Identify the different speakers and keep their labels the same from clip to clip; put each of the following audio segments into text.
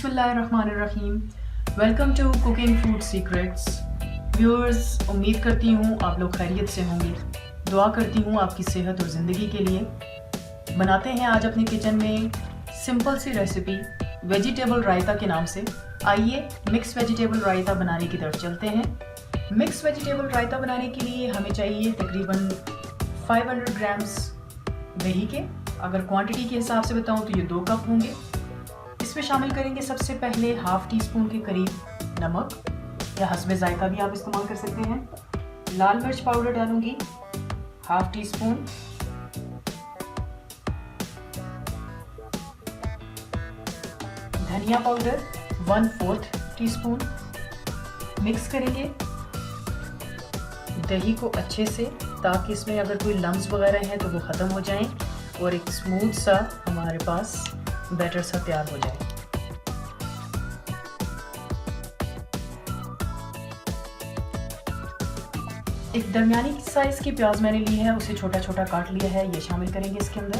Speaker 1: बिस्मिल्लाहिर्रहमानिर्रहीम। Welcome to cooking food secrets. Viewers, उम्मीद करती हूँ आप लोग खैरियत से होंगे। दुआ करती हूँ आपकी सेहत और ज़िंदगी के लिए। बनाते हैं आज अपने किचन में सिंपल सी रेसिपी वेजिटेबल रायता के नाम से। आइए मिक्स वेजिटेबल रायता बनाने की तरफ चलते हैं। मिक्स वेजिटेबल रायता बनाने के लिए हमें चाहिए तकरीबन 500 ग्राम्स दही के। अगर क्वांटिटी के हिसाब से बताऊं तो ये 2 कप होंगे। इसमें शामिल करेंगे सबसे पहले हाफ टी स्पून के करीब नमक, या हस्बे जायका भी आप इस्तेमाल कर सकते हैं। लाल मिर्च पाउडर डालूंगी हाफ टी स्पून। धनिया पाउडर 1/4 टी स्पून। मिक्स करेंगे दही को अच्छे से, ताकि इसमें अगर कोई लम्स वगैरह हैं तो वो ख़त्म हो जाएं और एक स्मूथ सा हमारे पास बैटर सा तैयार हो जाए। एक दरमियानी साइज की प्याज मैंने ली है, उसे छोटा छोटा काट लिया है, ये शामिल करेंगे इसके अंदर।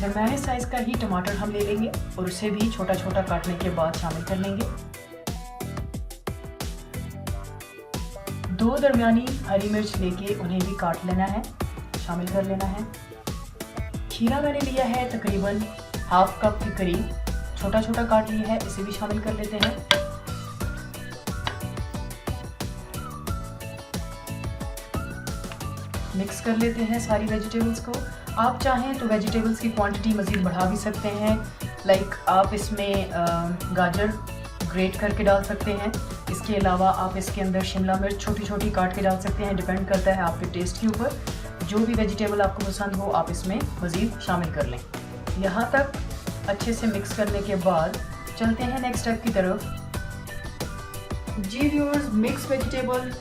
Speaker 1: दरमियाने साइज का ही टमाटर हम ले लेंगे और उसे भी छोटा छोटा काटने के बाद शामिल कर लेंगे। 2 दरमियानी हरी मिर्च लेके उन्हें भी काट लेना है, शामिल कर लेना है। खीरा मैंने लिया है तकरीबन हाफ कप के करीब, छोटा छोटा काट लिया है, इसे भी शामिल कर लेते हैं। मिक्स कर लेते हैं सारी वेजिटेबल्स को। आप चाहें तो वेजिटेबल्स की क्वांटिटी मज़ीद बढ़ा भी सकते हैं। लाइक आप इसमें गाजर ग्रेट करके डाल सकते हैं। इसके अलावा आप इसके अंदर शिमला मिर्च छोटी छोटी काट के डाल सकते हैं। डिपेंड करता है आपके टेस्ट के ऊपर। जो भी वेजिटेबल आपको पसंद हो आप इसमें मज़ीद शामिल कर लें। यहाँ तक अच्छे से मिक्स करने के बाद चलते हैं नेक्स्ट स्टेप की तरफ। जी व्यूअर्स, मिक्स वेजिटेबल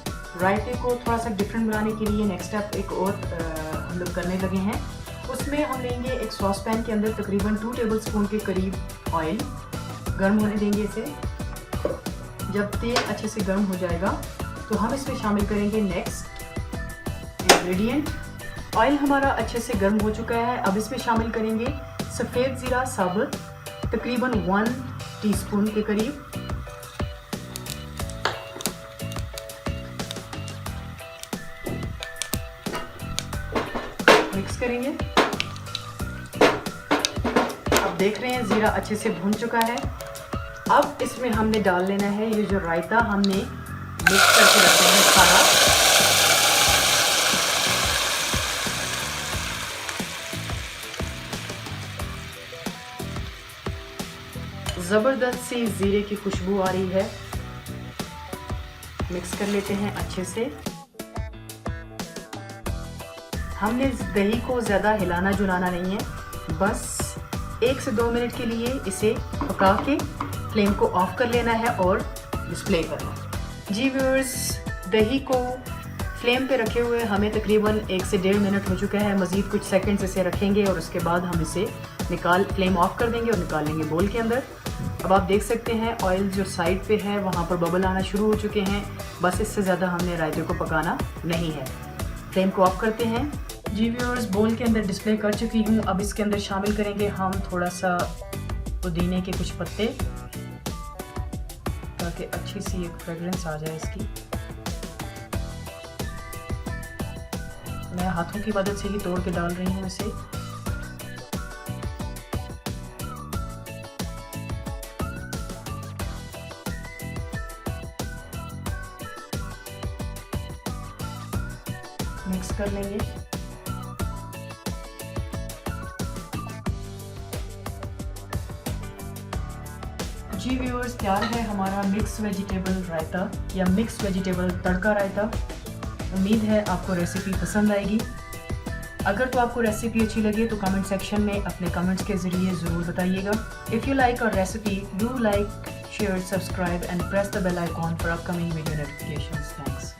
Speaker 1: रायते को थोड़ा सा डिफरेंट बनाने के लिए नेक्स्ट स्टेप एक और हम लोग करने लगे हैं। उसमें हम लेंगे एक सॉस पैन के अंदर तकरीबन 2 टेबलस्पून के करीब ऑयल, गर्म होने देंगे इसे। जब तेल अच्छे से गर्म हो जाएगा तो हम इसमें शामिल करेंगे नेक्स्ट इंग्रेडिएंट। ऑयल हमारा अच्छे से गर्म हो चुका है। अब इसमें शामिल करेंगे सफ़ेद ज़ीरा साबुत तकरीबन 1 टीस्पून के करीब। मिक्स करेंगे। अब देख रहे हैं ज़ीरा अच्छे से भून चुका है। अब इसमें हमने डाल लेना है ये जो रायता हमने मिक्स करके रखते हैं सारा। ज़बरदस्त सी ज़ीरे की खुशबू आ रही है। मिक्स कर लेते हैं अच्छे से। हमने दही को ज़्यादा हिलाना जुलाना नहीं है, बस 1 से 2 मिनट के लिए इसे पका के फ्लेम को ऑफ कर लेना है और डिस्प्ले करना है। जी व्यूअर्स, दही को फ्लेम पे रखे हुए हमें तकरीबन 1 से 1.5 मिनट हो चुका है। मज़ीद कुछ सेकंड्स इसे रखेंगे और उसके बाद हम इसे फ्लेम ऑफ कर देंगे और निकाल लेंगे बोल के अंदर। अब आप देख सकते हैं ऑयल जो साइड पे है वहाँ पर बबल आना शुरू हो चुके हैं। बस इससे ज़्यादा हमने रायते को पकाना नहीं है। फ्लेम को ऑफ करते हैं। जी व्यूअर्स, बोल के अंदर डिस्प्ले कर चुकी हूँ। अब इसके अंदर शामिल करेंगे हम थोड़ा सा पुदीने के कुछ पत्ते, ताकि अच्छी सी एक फ्रेगरेंस आ जाए इसकी। मैं हाथों की मदद से ही तोड़ के डाल रही हूँ इसे। मिक्स कर लेंगे। जी व्यूअर्स, तैयार है हमारा मिक्स वेजिटेबल रायता या मिक्स वेजिटेबल तड़का रायता। उम्मीद है आपको रेसिपी पसंद आएगी। अगर तो आपको रेसिपी अच्छी लगे तो कमेंट सेक्शन में अपने कमेंट्स के ज़रिए ज़रूर बताइएगा। If you like our recipe, do like, share, subscribe and press the bell icon for upcoming video notifications. Thanks.